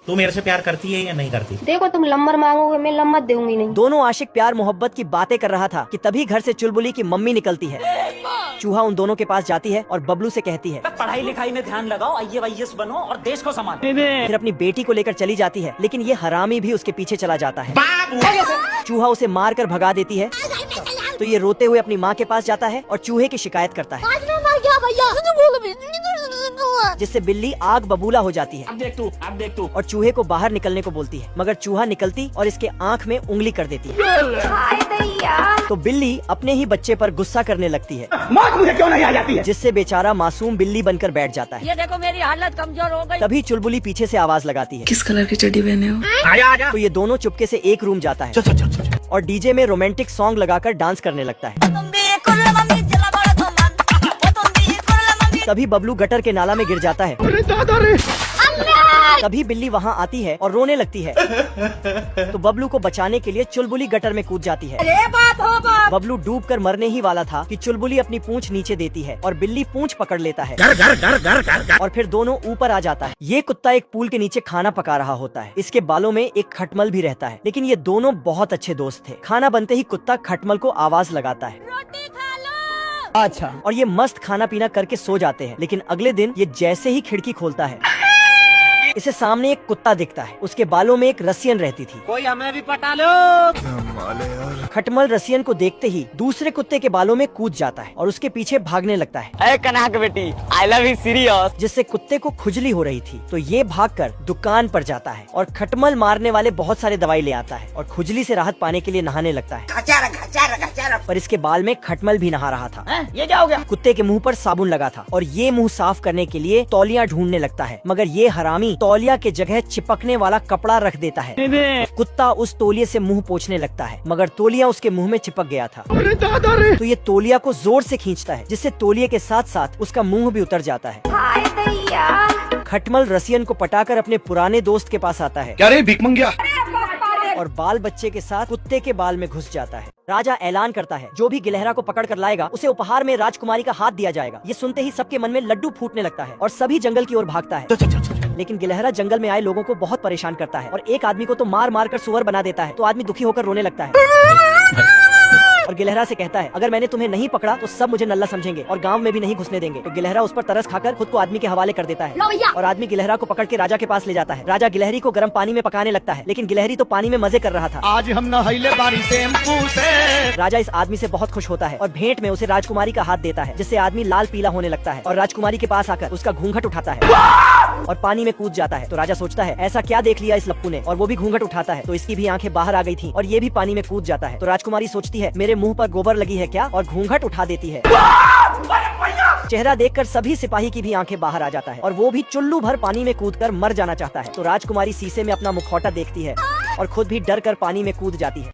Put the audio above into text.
तू मेरे से प्यार करती है या नहीं करती? देखो तुम नंबर मांगोगे, मैं नंबर दूंगी नहीं। दोनों आशिक प्यार मोहब्बत की बातें कर रहा था कि तभी घर से चुलबुली की मम्मी निकलती है। चूहा उन दोनों के पास जाती है और बबलू से कहती है, पढ़ाई लिखाई में ध्यान लगाओ, IAS बनो और देश को संभालो। फिर अपनी बेटी को लेकर चली जाती है, लेकिन ये हरामी भी उसके पीछे चला जाता है। चूहा उसे मार कर भगा देती है, तो ये रोते हुए अपनी माँ के पास जाता है और चूहे की शिकायत करता है, जिससे बिल्ली आग बबूला हो जाती है। अब देख तू। और चूहे को बाहर निकलने को बोलती है, मगर चूहा निकलती और इसके आँख में उंगली कर देती है। तो बिल्ली अपने ही बच्चे पर गुस्सा करने लगती है, मौत मुझे क्यों नहीं आ जाती है? जिससे बेचारा मासूम बिल्ली बनकर बैठ जाता है। ये देखो मेरी हालत कमजोर हो गई। तभी चुलबुली पीछे से आवाज लगाती है, किस कलर की चड्डी पहने हो? आजा। तो ये दोनों चुपके से एक रूम जाता है और डीजे में रोमांटिक सॉन्ग लगाकर डांस करने लगता है। तभी बबलू गटर के नाला में गिर जाता है। अरे दादा रे। तभी बिल्ली वहाँ आती है और रोने लगती है, तो बबलू को बचाने के लिए चुलबुली गटर में कूद जाती है। बबलू डूबकर मरने ही वाला था कि चुलबुली अपनी पूंछ नीचे देती है और बिल्ली पूंछ पकड़ लेता है। और फिर दोनों ऊपर आ जाता है। ये कुत्ता एक पूल के नीचे खाना पका रहा होता है। इसके बालों में एक खटमल भी रहता है, लेकिन ये दोनों बहुत अच्छे दोस्त थे। खाना बनते ही कुत्ता खटमल को आवाज लगाता है, रोटी खा लो। अच्छा, और ये मस्त खाना पीना करके सो जाते हैं। लेकिन अगले दिन ये जैसे ही खिड़की खोलता है, इसे सामने एक कुत्ता दिखता है। उसके बालों में एक रसियन रहती थी। कोई हमें भी पटा लो। खटमल रसियन को देखते ही दूसरे कुत्ते के बालों में कूद जाता है और उसके पीछे भागने लगता है। अरे कनाक बेटी, आई लव यू सीरियस। जिससे कुत्ते को खुजली हो रही थी, तो ये भागकर दुकान पर जाता है और खटमल मारने वाले बहुत सारे दवाई ले आता है और खुजली से राहत पाने के लिए नहाने लगता है। पर इसके बाल में खटमल भी नहा रहा था। ये क्या हो गया? कुत्ते के मुंह पर साबुन लगा था और ये मुंह साफ करने के लिए तौलिया ढूंढने लगता है, मगर ये हरामी तौलिया के जगह चिपकने वाला कपड़ा रख देता है। कुत्ता उस तौलिए से मुंह पोंछने लगता है, मगर तौलिया उसके मुंह में चिपक गया था। अरे दादा रे। तो ये तौलिया को जोर से खींचता है, जिससे तौलिए के साथ साथ उसका मुंह भी उतर जाता है। खटमल रसियन को पटाकर अपने पुराने दोस्त के पास आता है। क्या रे भीख मंगिया? और बाल बच्चे के साथ कुत्ते के बाल में घुस जाता है। राजा ऐलान करता है, जो भी गिलहरा को पकड़ कर लाएगा उसे उपहार में राजकुमारी का हाथ दिया जाएगा। ये सुनते ही सबके मन में लड्डू फूटने लगता है और सभी जंगल की ओर भागता है। लेकिन गिलहरा जंगल में आए लोगों को बहुत परेशान करता है और एक आदमी को तो मार मार कर सुअर बना देता है। तो आदमी दुखी होकर रोने लगता है और गिलहरा से कहता है, अगर मैंने तुम्हें नहीं पकड़ा तो सब मुझे नल्ला समझेंगे और गांव में भी नहीं घुसने देंगे। तो गिलहरा उस पर तरस खाकर खुद को आदमी के हवाले कर देता है और आदमी गिलहरा को पकड़ के राजा के पास ले जाता है। राजा गिलहरी को गर्म पानी में पकाने लगता है, लेकिन गिलहरी तो पानी में मजे कर रहा था। आज हम नहाइले बारी से। राजा इस आदमी से बहुत खुश होता है और भेंट में उसे राजकुमारी का हाथ देता है, जिससे आदमी लाल पीला होने लगता है और राजकुमारी के पास आकर उसका घूंघट उठाता है और पानी में कूद जाता है। तो राजा सोचता है, ऐसा क्या देख लिया इस लप्पू ने, और वो भी घूंघट उठाता है तो इसकी भी आंखें बाहर आ गई थी और ये भी पानी में कूद जाता है। तो राजकुमारी सोचती है, मेरे मुंह पर गोबर लगी है क्या, और घूंघट उठा देती है। चेहरा देखकर सभी सिपाही की भी आंखें बाहर आ जाता है और वो भी चुल्लू भर पानी में कूदकर मर जाना चाहता है। तो राजकुमारी शीशे में अपना मुखौटा देखती है और खुद भी डर कर पानी में कूद जाती है।